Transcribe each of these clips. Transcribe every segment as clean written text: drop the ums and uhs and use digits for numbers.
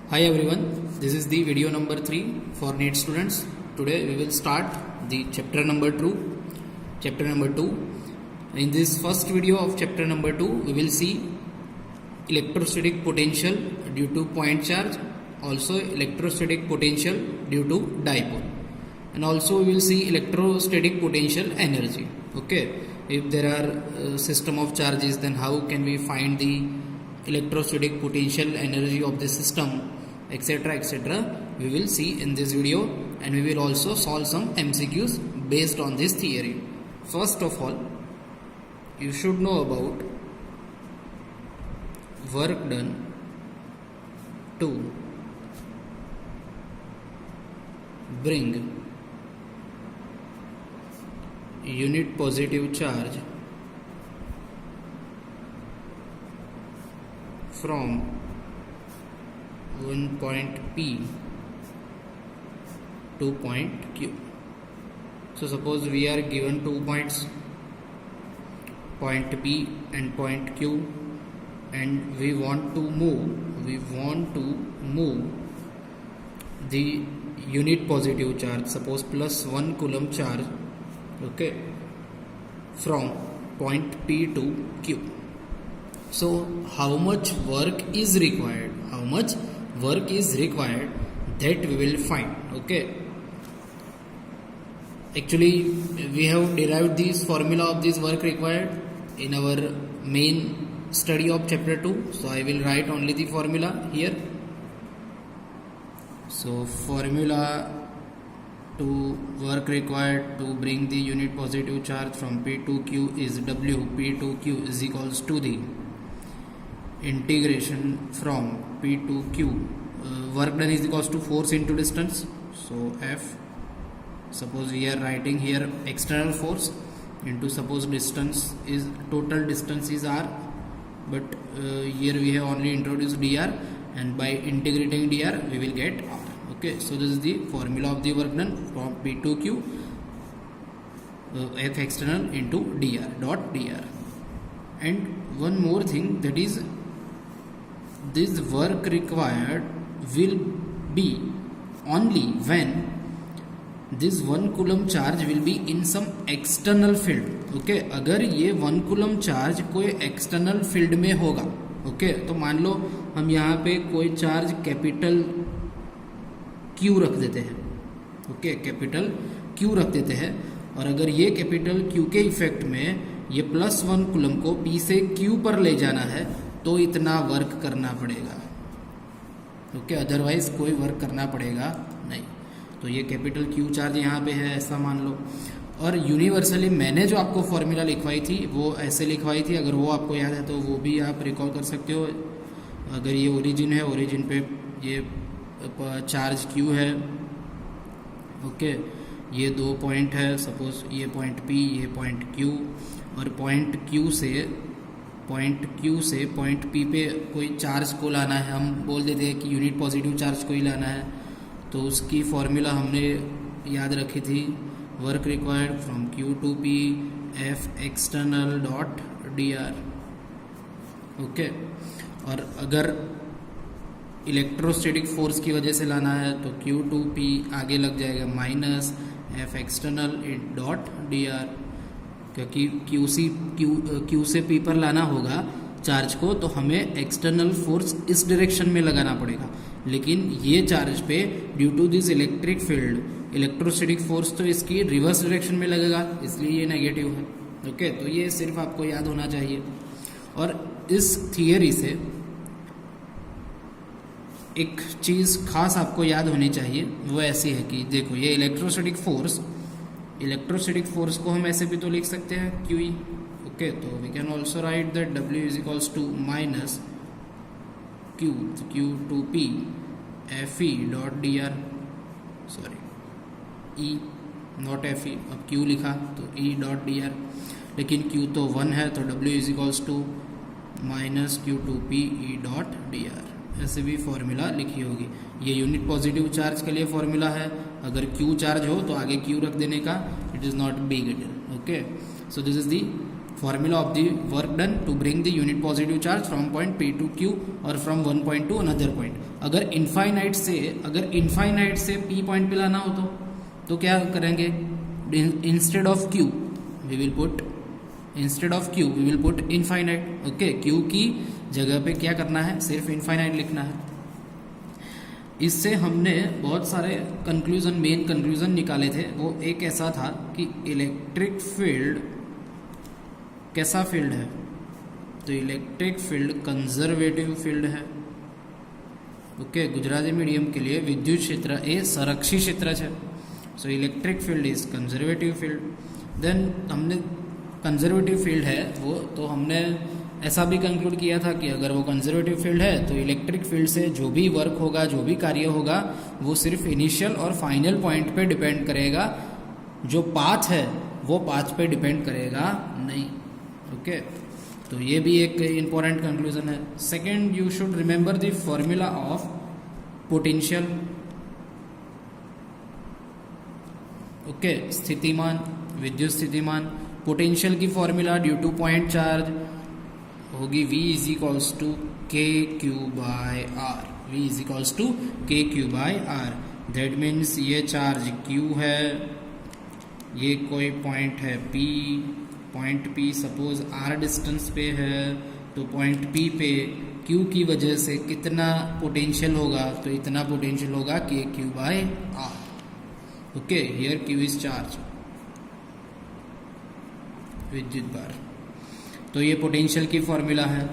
Hi everyone, this is the video number 3 for NEET students. Today we will start the chapter number 2. In this first video of chapter number 2, we will see electrostatic potential due to point charge, also electrostatic potential due to dipole, and also we will see electrostatic potential energy. Okay, if there are system of charges, then how can we find the electrostatic potential energy of the system, etc. We will see in this video, and we will also solve some MCQs based on this theory. First of all, you should know about work done to bring unit positive charge from one point P to point Q. So suppose we are given 2 points, point P and point Q, and we want to move the unit positive charge, suppose plus 1 coulomb charge, okay, from point P to Q. So how much work is required? That we will find. Okay, actually we have derived this formula of this work required in our main study of chapter 2. So I will write only the formula here. So formula to work required to bring the unit positive charge from P to Q is W. P to Q is equals to the integration from P to Q. Work done is equals to force into distance. So F, suppose we are writing here external force into, suppose distance is, total distance is R, but here we have only introduced dr, and by integrating dr we will get R. Okay, so this is the formula of the work done from P to Q, F external into dr. And one more thing, that is this work required will be only when this 1 coulomb charge will be in some external field. Okay, अगर ये 1 coulomb charge कोई external field में होगा, okay, तो मान लो हम यहाँ पे कोई चार्ज कैपिटल Q रख देते हैं, ओके, कैपिटल Q रख देते हैं, और अगर ये कैपिटल Q के इफेक्ट में ये प्लस 1 कुलम को P से Q पर ले जाना है, तो इतना वर्क करना पड़ेगा. ओके, अदरवाइज कोई वर्क करना पड़ेगा नहीं. तो ये कैपिटल Q चार्ज यहाँ पे है, ऐसा मान लो. और यूनिवर्सली मैंने जो आपको फॉर्मूला लिखवाई थी वो ऐसे लिखवाई थी, अगर वो आपको याद है तो वो भी आप रिकॉल कर सकते हो. अगर ये ओरिजिन है, ओरिजिन पे ये चार्ज Q है, ओके, ये 2 पॉइंट है, सपोज ये पॉइंट P, ये पॉइंट Q, और पॉइंट Q से पॉइंट P पे कोई चार्ज को लाना है. हम बोल देते हैं कि यूनिट पॉजिटिव चार्ज को ही लाना है, तो उसकी फॉर्मूला हमने याद रखी थी, work required from Q to P F external dot dr. Okay, और अगर इलेक्ट्रोस्टैटिक फोर्स की वजह से लाना है तो Q टू P आगे लग जाएगा minus F external dot dr, क्योंकि Q से P पर लाना होगा चार्ज को, तो हमें एक्सटर्नल फोर्स इस डायरेक्शन में लगाना पड़ेगा. लेकिन ये चार्ज पे due to this electric field electrostatic force तो इसकी रिवर्स डायरेक्शन में लगेगा, इसलिए ये नेगेटिव है. ओके, तो ये सिर्फ आपको याद होना चाहिए. और इस थियरी से एक चीज़ खास आपको याद होनी चाहिए, वो ऐसी है कि देखो ये इलेक्ट्रोस्टैटिक फोर्स को हम ऐसे भी तो लिख सकते हैं QE. ओके, तो we can also write that W is equals to minus Q to P FE dot dr, sorry E not FE, अब Q लिखा तो E डॉट dr, लेकिन Q तो 1 है, तो W is equals to minus Q to P E dot dr. ऐसे भी formula लिखी होगी. ये यूनिट पॉजिटिव चार्ज के लिए फॉर्मूला है. अगर Q चार्ज हो तो आगे Q रख देने का, it is not big deal. Okay, so this is the formula of the work done to bring the unit positive charge from point P to Q और from one point to another point. अगर infinite से P point पे लाना हो तो क्या करेंगे, instead of Q we will put infinite. Okay, Q की जगह पे क्या करना है, सिर्फ इनफाइनाइट लिखना है। इससे हमने बहुत सारे मेन कंक्लूजन निकाले थे। वो एक ऐसा था कि इलेक्ट्रिक फील्ड कैसा फील्ड है, तो इलेक्ट्रिक फील्ड कंजर्वेटिव फील्ड है। ओके, गुजराती मीडियम के लिए विद्युत क्षेत्र ए संरक्षी क्षेत्र है। So electric field is conservative field. Then हमने कंजर्वेटिव फील्ड है वो, तो हमने ऐसा भी कंक्लूड किया था कि अगर वो कंजर्वेटिव फील्ड है तो इलेक्ट्रिक फील्ड से जो भी वर्क होगा, जो भी कार्य होगा, वो सिर्फ इनिशियल और फाइनल पॉइंट पे डिपेंड करेगा। जो पाथ है वो पाथ पे डिपेंड करेगा नहीं। ओके, तो ये भी एक इंपॉर्टेंट कंक्लूजन है। Second, you should remember the formula of potential. Okay, स्थितिमान, विद्युत स्थितिमान। पोटेंशियल की formula due to point charge होगी V is equals to KQ by R। V is equals to KQ by R। That means ये charge Q है, ये कोई point है P। Point P suppose R distance पे है, तो पॉइंट P पे Q की वजह से कितना पोटेंशियल होगा, तो इतना पोटेंशियल होगा KQ by R। Okay, here Q is charge, विद्युत भार। तो ये पोटेंशियल की फॉर्मूला है।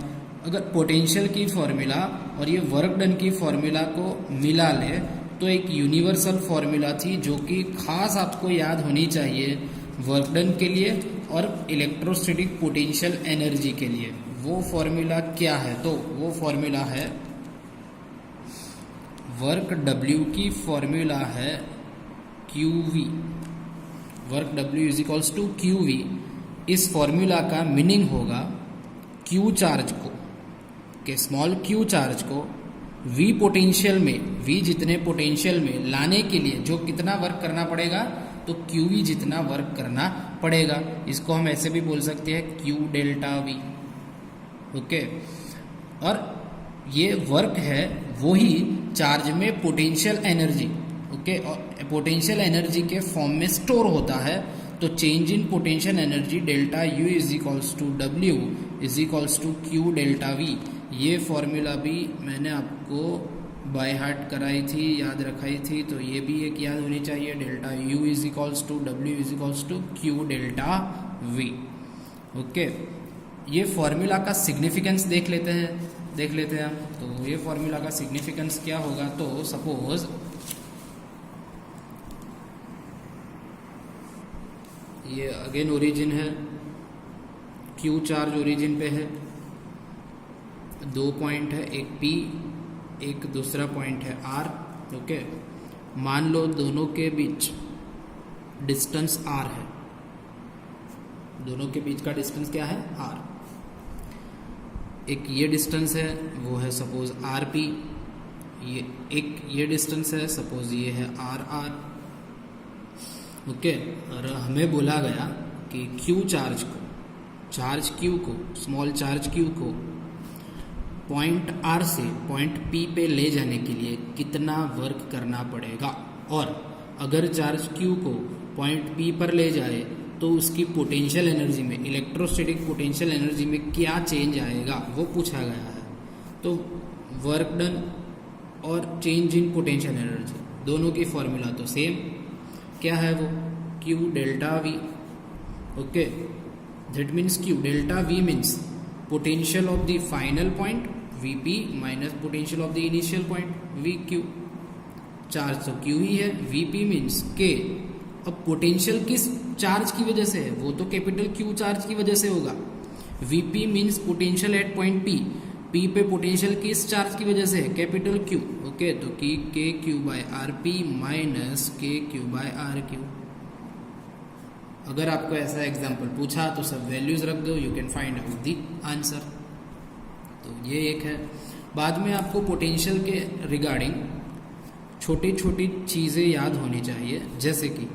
अगर पोटेंशियल की फॉर्मूला और ये वर्क डन की फॉर्मूला को मिला ले तो एक यूनिवर्सल फॉर्मूला थी जो कि खास आपको याद होनी चाहिए वर्क डन के लिए और इलेक्ट्रोस्टैटिक पोटेंशियल एनर्जी के लिए। वो फॉर्मूला क्या है, तो वो फॉर्मूला है वर्क W की फॉर्मूला है QV। Work W is equals to QV। इस फॉर्मूला का मीनिंग होगा Q चार्ज को, के स्मॉल Q चार्ज को V पोटेंशियल में, V जितने पोटेंशियल में लाने के लिए जो कितना वर्क करना पड़ेगा, तो QV जितना वर्क करना पड़ेगा। इसको हम ऐसे भी बोल सकते हैं Q डेल्टा V। ओके, और ये वर्क है वही चार्ज में पोटेंशियल एनर्जी। ओके, और पोटेंशियल एनर्जी के फॉर्म में स्टोर होता है। तो change in potential energy delta U is equals to W is equals to Q delta V। ये फॉर्मूला भी मैंने आपको बाय हार्ट कराई थी, याद रखाई थी, तो ये भी एक याद होनी चाहिए। Delta U is equals to W is equals to Q delta V। Okay, ये फॉर्मूला का सिग्निफिकेंस देख लेते हैं हम। तो ये फॉर्मूला का सिग्निफिकेंस क्या होगा, तो सपोज ये अगेन ओरिजिन है, Q चार्ज ओरिजिन पे है, दो पॉइंट है, एक P, एक दूसरा पॉइंट है R। ओके, मान लो दोनों के बीच डिस्टेंस R है, दोनों के बीच का डिस्टेंस क्या है, R। एक ये डिस्टेंस है, वो है सपोज RP, ये एक ये डिस्टेंस है, सपोज ये है RR। ओके, और हमें बोला गया कि Q चार्ज Q को स्मॉल चार्ज Q को पॉइंट R से पॉइंट P पे ले जाने के लिए कितना वर्क करना पड़ेगा, और अगर चार्ज Q को पॉइंट P पर ले जाए तो उसकी पोटेंशियल एनर्जी में, इलेक्ट्रोस्टैटिक पोटेंशियल एनर्जी में क्या चेंज आएगा, वो पूछा गया है। तो वर्क डन और चेंज इन पोटेंशियल एनर्जी दोनों की फॉर्मूला तो सेम, क्या है वो, Q delta V। Okay, that means Q delta V means potential of the final point Vp minus potential of the initial point VQ। Charge तो Q ही है, Vp means K। अब potential किस charge की वजह से है, वो तो कैपिटल Q चार्ज की वजह से होगा। Vp means potential at point P पे पोटेंशियल किस चार्ज की वजह से है, कैपिटल Q। ओके, तो KQ by RP minus KQ by RQ। अगर आपको ऐसा एग्जाम्पल पूछा तो सब वैल्यूज रख दो, you can find out the answer. तो ये एक है। बाद में आपको पोटेंशियल के रिगार्डिंग छोटी छोटी चीज़ें याद होनी चाहिए, जैसे कि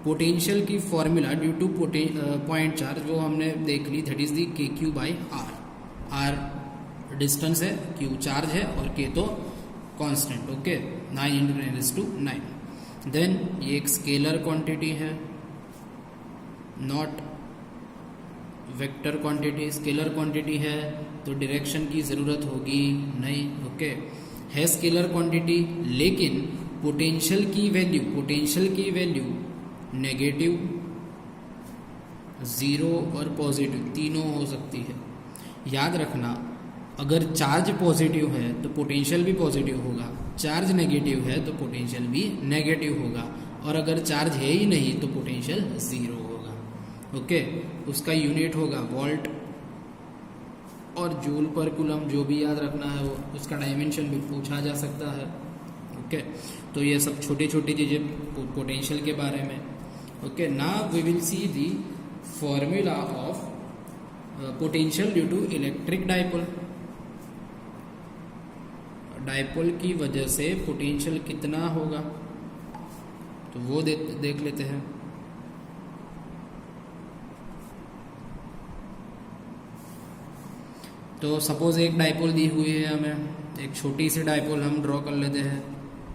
पोटेंशियल की formula due to point charge वो हमने देख ली, that is the K Q by R. R distance है, क्यू चार्ज है और के तो कांस्टेंट। ओके, 9 × 10⁹। देन ये एक स्केलर क्वांटिटी है, not vector quantity. Scalar quantity है तो डायरेक्शन की ज़रूरत होगी नहीं। ओके, है स्केलर क्वांटिटी, लेकिन पोटेंशियल की वैल्यू नेगेटिव, ज़ीरो और पॉजिटिव तीनों हो सकती है। याद रखना, अगर चार्ज पॉजिटिव है तो पोटेंशियल भी पॉजिटिव होगा, चार्ज नेगेटिव है तो पोटेंशियल भी नेगेटिव होगा, और अगर चार्ज है ही नहीं तो पोटेंशियल ज़ीरो होगा। ओके, उसका यूनिट होगा वोल्ट और जूल पर कूलम, जो भी याद रखना है वो, उसका डायमेंशन भी पूछा जा सकता है। ओके, तो ये सब छोटी छोटी चीज़ें पोटेंशियल के बारे में। Okay, now we will see the formula of potential due to electric dipole. Dipole की वजह से पोटेंशियल कितना होगा तो वो देख लेते हैं। तो सपोज एक डाइपोल दी हुई है हमें, एक छोटी सी डाइपोल हम ड्रॉ कर लेते हैं,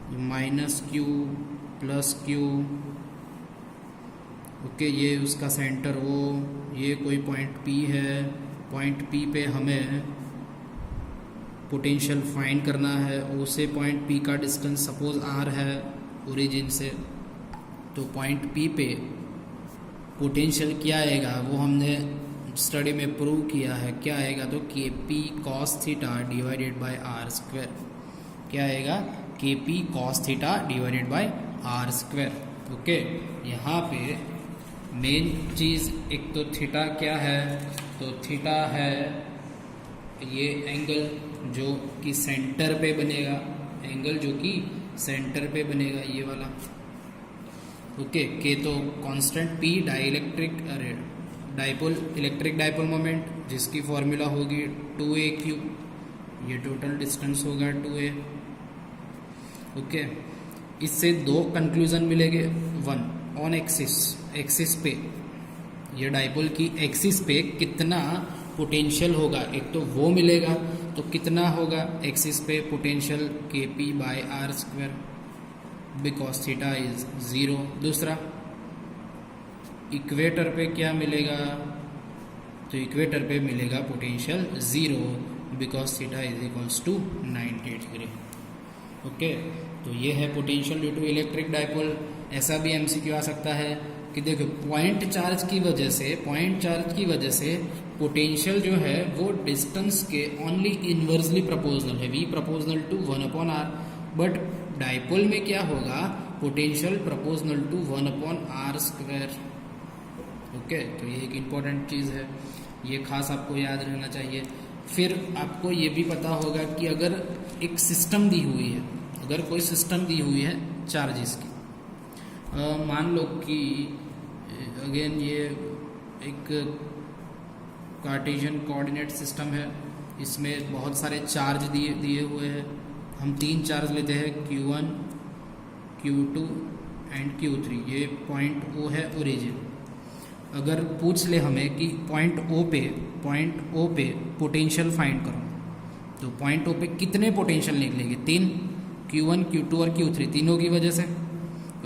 -q + q। ओके, ये उसका सेंटर हो, ये कोई पॉइंट P है, पॉइंट P पे हमें पोटेंशियल फाइंड करना है। उसे पॉइंट P का डिस्टेंस सपोज r है ओरिजिन से, तो पॉइंट P पे पोटेंशियल क्या आएगा वो हमने स्टडी में प्रूव किया है। क्या आएगा तो Kp cos θ divided by r²। क्या आएगा? Kp cos θ divided by r²। Okay, यहाँ पे मेन चीज़ एक तो थीटा क्या है, तो थीटा है ये एंगल जो कि सेंटर पे बनेगा, एंगल जो कि सेंटर पे बनेगा, ये वाला। ओके, के तो constant, P dipole electric dipole moment जिसकी फॉर्मूला होगी 2aq, ये टोटल डिस्टेंस होगा 2a। ओके, इससे दो कंक्लूजन मिलेंगे। 1, ऑन एक्सिस पे, ये डाइपोल की एक्सिस पे कितना पोटेंशियल होगा, एक तो वो मिलेगा, तो कितना होगा एक्सिस पे potential Kp by r², because theta is 0। दूसरा, इक्वेटर पे क्या मिलेगा, तो इक्वेटर पे मिलेगा potential 0, because theta is equals to 90 degree. Okay, तो ये है potential due to electric dipole. ऐसा भी एमसीक्यू आ सकता है कि देखो पॉइंट चार्ज की वजह से पोटेंशियल जो है वो डिस्टेंस के ओनली इनवर्सली प्रोपोर्शनल है, V proportional to 1/r। But dipole में क्या होगा, potential proportional to 1/r²। Okay, तो ये एक इम्पॉर्टेंट चीज़ है, ये खास आपको याद रहना चाहिए। फिर आपको ये भी पता होगा कि अगर एक सिस्टम दी हुई है, अगर कोई सिस्टम दी हुई है चार्जेस की, मान लो कि अगेन ये एक कार्टेशियन कोऑर्डिनेट सिस्टम है, इसमें बहुत सारे चार्ज दिए हुए हैं। हम 3 चार्ज लेते हैं, Q1, Q2 एंड Q3। ये पॉइंट O है ओरिजिन। अगर पूछ ले हमें कि पॉइंट O पे पोटेंशियल फाइंड करो, तो पॉइंट O पे कितने पोटेंशियल निकलेंगे? 3, Q1, Q2 और Q3 तीनों की वजह से।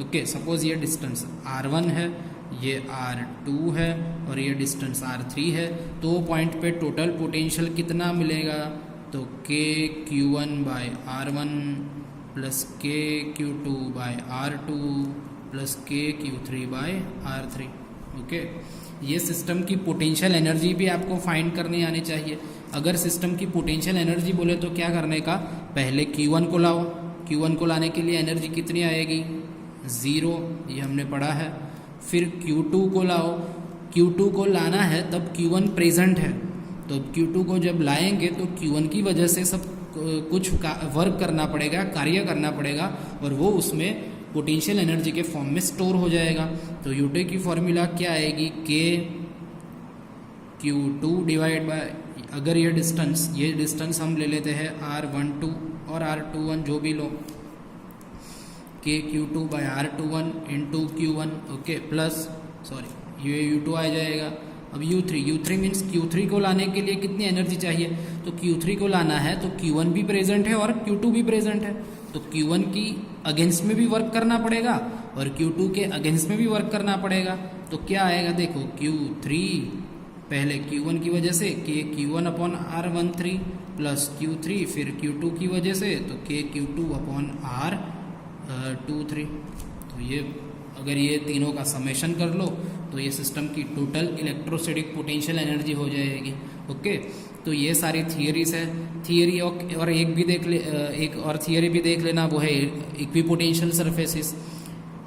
ओके, सपोज ये डिस्टेंस R1 है, ये R2 है और ये डिस्टेंस R3 है, तो पॉइंट पे टोटल पोटेंशियल कितना मिलेगा, तो KQ1 by R1 plus KQ2 by R2 plus KQ3 by R3। Okay, ये सिस्टम की पोटेंशियल एनर्जी भी आपको फाइंड करनी आनी चाहिए। अगर सिस्टम की पोटेंशियल एनर्जी बोले तो क्या करने का, पहले Q1 को लाओ। Q1 को लाने के लिए एनर्जी कितनी आएगी, 0, ये हमने पढ़ा है। फिर Q2 को लाओ, Q2 को लाना है तब Q1 प्रेजेंट है, तो Q2 को जब लाएंगे तो Q1 की वजह से सब कुछ वर्क करना पड़ेगा, कार्य करना पड़ेगा, और वो उसमें पोटेंशियल एनर्जी के फॉर्म में स्टोर हो जाएगा। तो यूटी की फॉर्मूला क्या आएगी, KQ2 डिवाइड बाय, अगर ये डिस्टेंस हम ले लेते हैं R12 और R21 जो भी लो, K Q2 by R21 into Q1, okay, plus sorry ये U2 आ जाएगा। अब U3 मीन्स Q3 को लाने के लिए कितनी एनर्जी चाहिए, तो Q3 को लाना है तो Q1 भी प्रेजेंट है और Q2 भी प्रेजेंट है, तो Q1 की अगेंस्ट में भी वर्क करना पड़ेगा और Q2 के अगेंस्ट में भी वर्क करना पड़ेगा। तो क्या आएगा देखो, Q3 पहले Q1 की वजह से के Q1 upon R13 plus Q3 फिर Q2 की वजह से तो के Q2 अपॉन R23। तो ये अगर ये तीनों का समेशन कर लो तो ये सिस्टम की टोटल इलेक्ट्रोस्टैटिक पोटेंशियल एनर्जी हो जाएगी। ओके, तो ये सारी थियरीज है। थियरी और एक भी देख ले, एक और थियरी भी देख लेना, वो है इक्विपोटेंशियल सरफेसेस।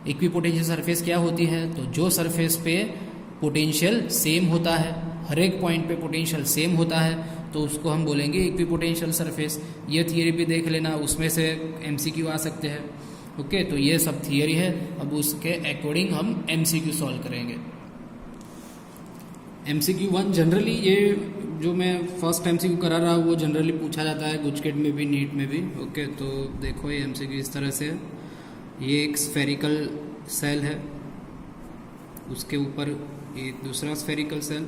इक्विपोटेंशियल सरफेस क्या होती है, तो जो सरफेस पे पोटेंशियल सेम होता है, हर एक पॉइंट पे पोटेंशियल सेम होता है, तो उसको हम बोलेंगे इक्विपोटेंशियल सरफेस। ये थियरी भी देख लेना, उसमें से MCQ आ सकते हैं। ओके, तो ये सब थियरी है। अब उसके अकॉर्डिंग हम MCQ सॉल्व करेंगे। MCQ 1 जनरली ये जो मैं फर्स्ट MCQ करा रहा हूँ वो जनरली पूछा जाता है गुजकेट में भी, नीट में भी। ओके, तो देखो ये MCQ इस तरह से है। ये एक स्फेरिकल सेल है, उसके ऊपर एक दूसरा स्फेरिकल सेल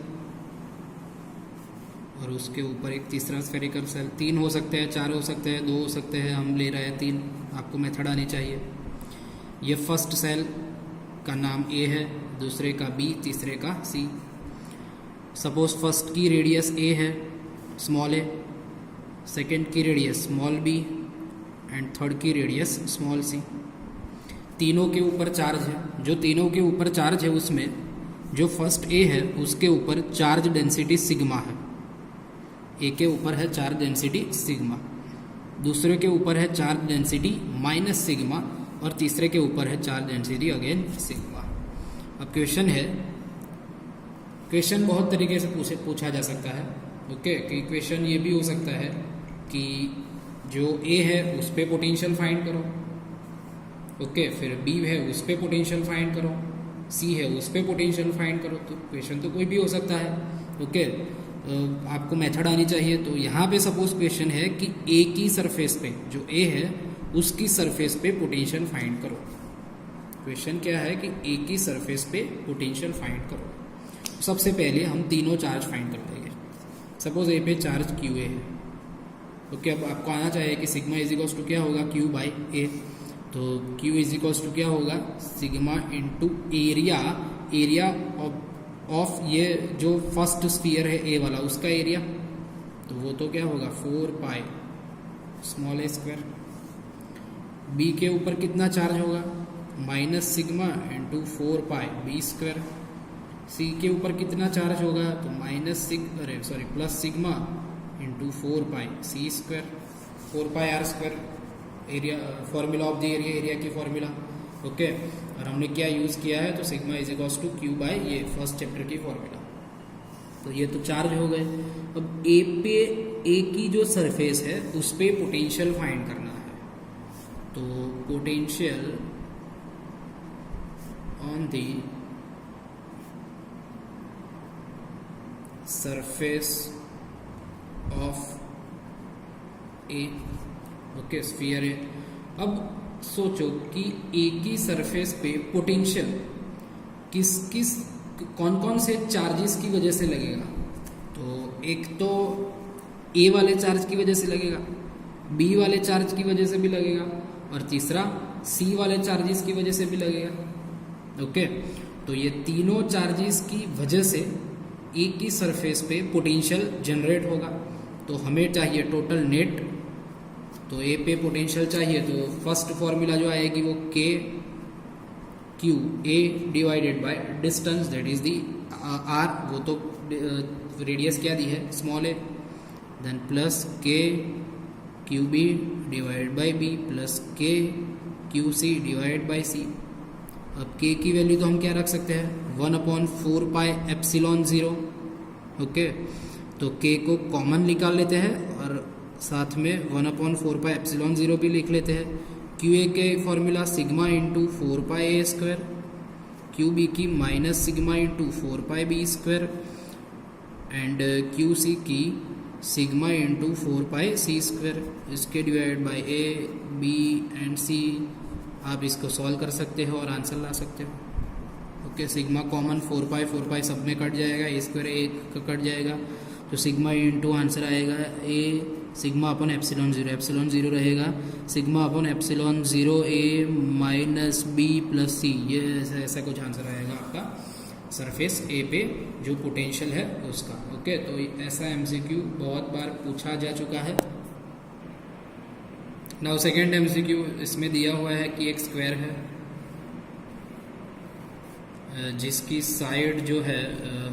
और उसके ऊपर एक तीसरा स्फेरिकल सेल। 3 हो सकते हैं, 4 हो सकते हैं, 2 हो सकते हैं, हम ले रहे हैं 3। आपको मेथड आनी चाहिए। ये फर्स्ट सेल का नाम A है, दूसरे का B, तीसरे का C। सपोज फर्स्ट की रेडियस A है, स्मॉल a, सेकेंड की radius small b and third की रेडियस स्मॉल c। तीनों के ऊपर चार्ज है। जो तीनों के ऊपर चार्ज है उसमें जो फर्स्ट A है उसके ऊपर चार्ज डेंसिटी सिग्मा है। A के ऊपर है चार्ज डेंसिटी सिग्मा, दूसरे के ऊपर है चार्ज डेंसिटी माइनस सिग्मा और तीसरे के ऊपर है चार्ज डेंसिटी अगेन सिग्मा। अब क्वेश्चन बहुत तरीके से पूछा जा सकता है। ओके, कि क्वेश्चन ये भी हो सकता है कि जो A है उस पर पोटेंशियल फाइंड करो, ओके, फिर B है उस पर पोटेंशियल फाइंड करो, C है उस पर पोटेंशियल फाइंड करो। तो क्वेश्चन तो कोई भी हो सकता है। ओके, आपको मेथड आनी चाहिए। तो यहाँ पे सपोज क्वेश्चन है कि A की सरफेस पे, जो A है उसकी सरफेस पे पोटेंशियल फाइंड करो। क्वेश्चन क्या है कि A की सरफेस पे पोटेंशियल फाइंड करो। सबसे पहले हम तीनों चार्ज फाइंड कर लेंगे। सपोज A पे चार्ज QA है। ओके, अब आपको आना चाहिए कि सिग्मा इज इक्वल्स टू क्या होगा, Q बाई A। तो Q इज इक्वल्स टू क्या होगा, सिग्मा इंटू एरिया ऑफ ये जो फर्स्ट स्फीयर है A वाला, उसका एरिया, तो वो तो क्या होगा 4 pi small a square. B के ऊपर कितना चार्ज होगा, minus sigma into 4 pi B square. C के ऊपर कितना चार्ज होगा, तो plus sigma into 4 pi C square, 4 pi R square, area formula of the area की फॉर्मूला। ओके, और हमने क्या यूज़ किया है, तो sigma is equals to Q by ये फर्स्ट चैप्टर की फॉर्मूला। तो ये तो चार्ज हो गए। अब A की जो सरफेस है उस पे पोटेंशियल फाइंड करना है। तो potential on the surface of A, okay, sphere है। अब सोचो कि A की सरफेस पे पोटेंशियल कौन कौन से चार्जेस की वजह से लगेगा। तो एक तो A वाले चार्ज की वजह से लगेगा, B वाले चार्ज की वजह से भी लगेगा और तीसरा C वाले चार्जेस की वजह से भी लगेगा। ओके, तो ये तीनों चार्जेस की वजह से A की सरफेस पे पोटेंशियल जनरेट होगा। तो हमें चाहिए टोटल नेट। तो A पे पोटेंशियल चाहिए तो फर्स्ट फॉर्मूला जो आएगी वो Q A divided by distance, that is the R, वो तो रेडियस क्या दी है small a, then plus K QB divided by B plus K QC divided by C। अब K की वैल्यू तो हम क्या रख सकते हैं, 1/4 पाई एप्सिलॉन 0। ओके, तो K को कॉमन निकाल लेते हैं और साथ में 1/4 पाई एप्सिलॉन 0 भी लिख लेते हैं। QA के formula sigma into 4 pi A square, QB की minus sigma into 4 pi B square and QC की sigma into 4 pi C square. इसके divide by A, B and C आप इसको सॉल्व कर सकते हो और आंसर ला सकते हो। ओके, सिग्मा कॉमन 4 पाई सब में कट जाएगा, ए स्क्वायर एक का कट जाएगा, तो सिग्मा इंटू आंसर आएगा ए सिग्मा अपन एप्सिलॉन जीरो रहेगा, सिग्मा अपन एप्सिलॉन जीरो ए माइनस बी प्लस सी, ये ऐसा कुछ आंसर आएगा आपका सरफेस ए पे जो पोटेंशियल है उसका। ओके, तो ऐसा एमसीक्यू बहुत बार पूछा जा चुका है। नाउ सेकेंड एमसीक्यू इसमें दिया हुआ है कि एक स्क्वायर है जिसकी साइड जो है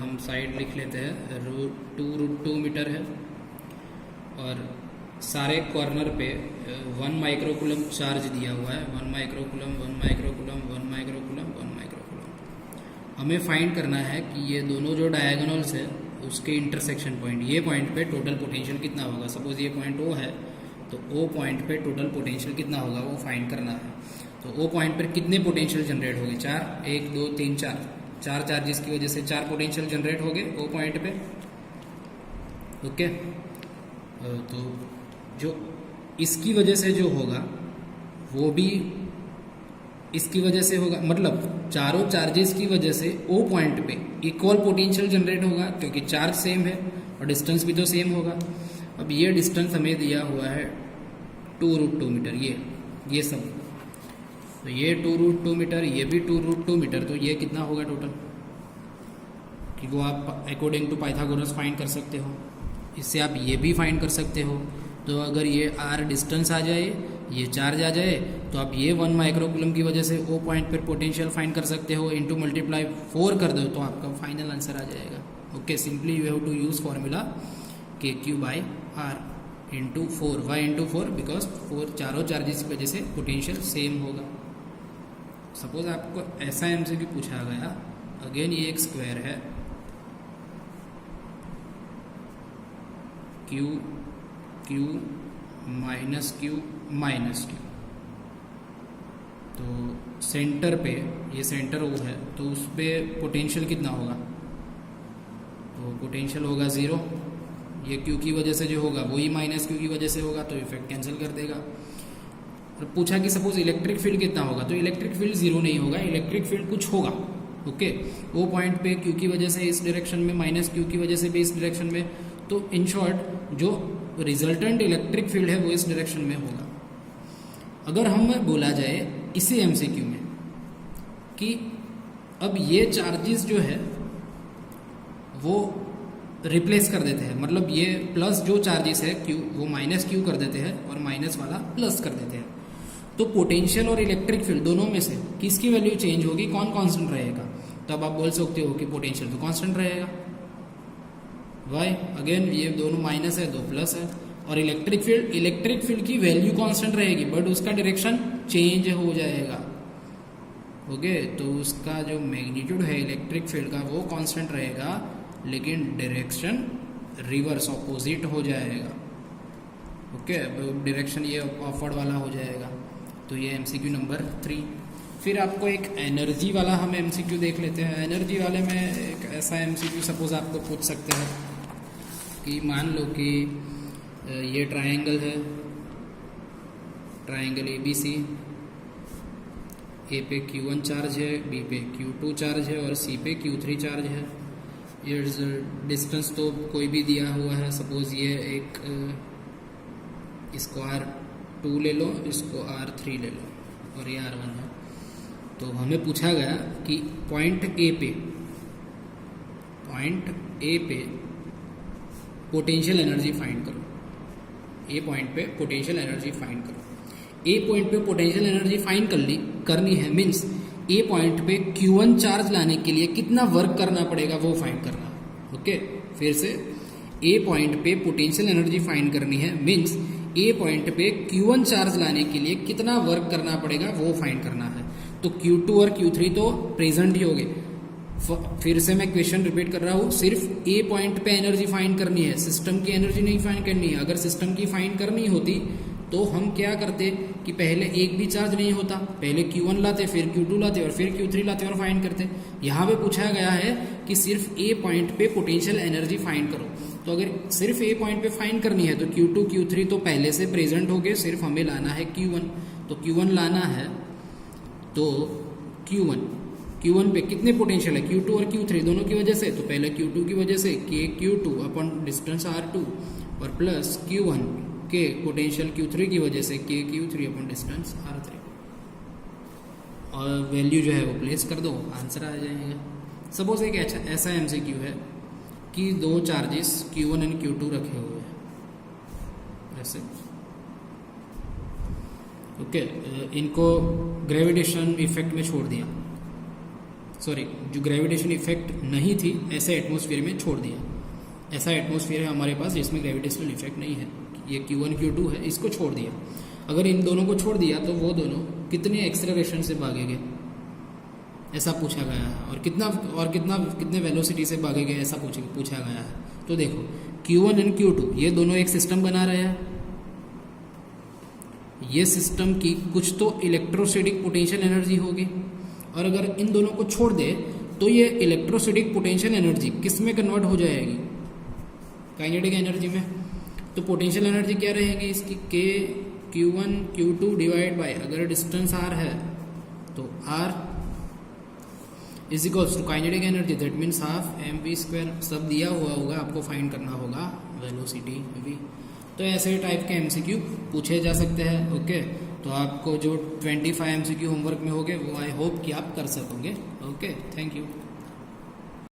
हम साइड लिख लेते हैं √2 मीटर है और सारे कॉर्नर पे 1 माइक्रोकूलम चार्ज दिया हुआ है, 1 माइक्रोकूलम 1 माइक्रोकूलम 1 माइक्रोकूलम 1 माइक्रोकूलम। हमें फाइंड करना है कि ये दोनों जो डायगोनल्स है उसके इंटरसेक्शन पॉइंट, ये पॉइंट पे टोटल पोटेंशियल कितना होगा। सपोज ये पॉइंट O है तो O पॉइंट पे टोटल पोटेंशियल कितना होगा वो फाइंड करना है। तो O पॉइंट पर कितने पोटेंशियल जनरेट होंगे, 4, 1 2 3 4 चार्जेस की वजह से 4 पोटेंशियल जनरेट हो गए O पॉइंट पे। ओके, तो जो इसकी वजह से जो होगा वो भी इसकी वजह से होगा, मतलब चारों चार्जेस की वजह से O पॉइंट पे इक्वल पोटेंशियल जनरेट होगा क्योंकि चार्ज सेम है और डिस्टेंस भी तो सेम होगा। अब ये डिस्टेंस हमें दिया हुआ है 2√2 मीटर, ये सब, तो ये 2√2 मीटर, ये भी 2√2 मीटर, तो ये कितना होगा टोटल, कि वो आप अकॉर्डिंग टू पाइथागोरस फाइंड कर सकते हो। इससे आप ये भी फाइंड कर सकते हो। तो अगर ये r डिस्टेंस आ जाए, ये चार्ज आ जाए, तो आप ये 1 माइक्रोकूलम की वजह से O पॉइंट पर पोटेंशियल फाइंड कर सकते हो, इंटू मल्टीप्लाई 4 कर दो तो आपका फाइनल आंसर आ जाएगा। Okay, simply you have to use formula KQ/R into 4, y into 4 because 4 चारों चार्जेस की वजह से पोटेंशियल सेम होगा। सपोज आपको ऐसा एमसीक्यू पूछा गया, अगेन ये एक स्क्वायर है, Q minus Q minus Q, तो सेंटर पे ये सेंटर O है तो उस पर पोटेंशियल कितना होगा, तो पोटेंशियल होगा 0। ये Q की वजह से जो होगा वही माइनस Q की वजह से होगा, तो इफेक्ट कैंसिल कर देगा। और पूछा कि सपोज इलेक्ट्रिक फील्ड कितना होगा, तो इलेक्ट्रिक फील्ड 0 नहीं होगा, इलेक्ट्रिक फील्ड कुछ होगा। ओके, वो पॉइंट पे Q की वजह से इस डायरेक्शन में, माइनस Q की वजह से भी इस डायरेक्शन में, तो इन शॉर्ट जो रिजल्टेंट इलेक्ट्रिक फील्ड है वो इस डायरेक्शन में होगा। अगर हमें बोला जाए इसी एमसीक्यू में कि अब ये चार्जेस जो है वो रिप्लेस कर देते हैं, मतलब ये प्लस जो चार्जेस है Q वो माइनस Q कर देते हैं और माइनस वाला प्लस कर देते हैं, तो पोटेंशियल और इलेक्ट्रिक फील्ड दोनों में से किसकी वैल्यू चेंज होगी, कौन कांस्टेंट रहेगा। तो अब आप बोल सकते हो कि पोटेंशियल तो कांस्टेंट रहेगा, वाई, अगेन ये दोनों माइनस है, दो प्लस है, और इलेक्ट्रिक फील्ड की वैल्यू कांस्टेंट रहेगी बट उसका डायरेक्शन चेंज हो जाएगा। ओके, तो उसका जो मैग्नीट्यूड है इलेक्ट्रिक फील्ड का वो कांस्टेंट रहेगा, लेकिन डायरेक्शन रिवर्स ऑपोजिट हो जाएगा। ओके, डायरेक्शन ये अपवर्ड वाला हो जाएगा। तो ये एमसीक्यू नंबर 3। फिर आपको एक एनर्जी वाला हम एमसीक्यू देख लेते हैं। एनर्जी वाले में एक ऐसा एमसीक्यू सपोज आपको पूछ सकते हैं कि मान लो कि ये ट्रायंगल है, ट्रायंगल ABC, ए पे Q1 चार्ज है, बी पे Q2 चार्ज है और सी पे Q3 चार्ज है। ये डिस्टेंस तो कोई भी दिया हुआ है, सपोज ये एक इसको R2 ले लो, इसको R3 ले लो और ये R1 है। तो हमें पूछा गया कि पॉइंट ए पे पोटेंशियल एनर्जी फाइंड करो। ए पॉइंट पे पोटेंशियल एनर्जी फाइंड करो। ए पॉइंट पे पोटेंशियल एनर्जी फाइंड करनी है, मीन्स ए पॉइंट पे Q1 चार्ज लाने के लिए कितना वर्क करना पड़ेगा वो फाइंड करना है। ओके, फिर से ए पॉइंट पे पोटेंशियल एनर्जी फाइंड करनी है, मीन्स ए पॉइंट पे Q1 चार्ज लाने के लिए कितना वर्क करना पड़ेगा वो फाइंड करना है। तो Q2 और Q3 तो प्रेजेंट ही हो गए। फिर से मैं क्वेश्चन रिपीट कर रहा हूँ, सिर्फ ए पॉइंट पे एनर्जी फाइंड करनी है, सिस्टम की एनर्जी नहीं फाइंड करनी है। अगर सिस्टम की फाइंड करनी होती तो हम क्या करते कि पहले एक भी चार्ज नहीं होता, पहले Q1 लाते, फिर Q2 लाते और फिर Q3 लाते और फाइंड करते। यहाँ पे पूछा गया है कि सिर्फ ए पॉइंट पे पोटेंशियल एनर्जी फाइंड करो। तो अगर सिर्फ ए पॉइंट पे फाइंड करनी है तो Q2 Q3 तो पहले से प्रेजेंट हो गए, सिर्फ हमें लाना है Q1। तो Q1 लाना है तो Q1 पे कितने पोटेंशियल है, Q2 और Q3 दोनों की वजह से, तो पहले Q2 की वजह से KQ2 अपॉन डिस्टेंस R2 और प्लस Q1 के पोटेंशियल Q3 की वजह से KQ3 अपॉन डिस्टेंस R3 और वैल्यू जो है वो प्लेस कर दो, आंसर आ जाएगा। सपोज एक ऐसा MCQ है कि दो चार्जेस Q1 एंड Q2 रखे हुए हैं ऐसे, ओके, इनको ग्रेविटेशन इफेक्ट में छोड़ दिया, सॉरी जो ग्रेविटेशन इफेक्ट नहीं थी ऐसे एटमॉस्फेयर में छोड़ दिया। ऐसा एटमॉस्फेयर है हमारे पास जिसमें ग्रेविटेशनल इफेक्ट नहीं है, ये Q1 Q2 है, इसको छोड़ दिया। अगर इन दोनों को छोड़ दिया तो वो दोनों कितने एक्सेलरेशन से भागेंगे ऐसा पूछा गया है, और कितने वेलोसिटी से भागेंगे ऐसा पूछा गया है। तो देखो Q1 एंड Q2 ये दोनों एक सिस्टम बना रहे हैं, ये सिस्टम की कुछ तो इलेक्ट्रोस्टैटिक पोटेंशियल एनर्जी होगी, और अगर इन दोनों को छोड़ दे तो ये इलेक्ट्रोस्टैटिक पोटेंशियल एनर्जी किस में कन्वर्ट हो जाएगी, काइनेटिक एनर्जी में। तो पोटेंशियल एनर्जी क्या रहेगी इसकी, Q1 Q2 डिवाइड बाय, अगर डिस्टेंस R है तो R is equals to kinetic energy, that means half mv², सब दिया हुआ होगा, आपको फाइंड करना होगा वेलोसिटी v। तो ऐसे टाइप के MCQ पूछे जा सकते हैं, ओके। तो आपको जो 25 MCQ होमवर्क में होंगे वो आई होप कि आप कर सकोगे, ओके। Thank you.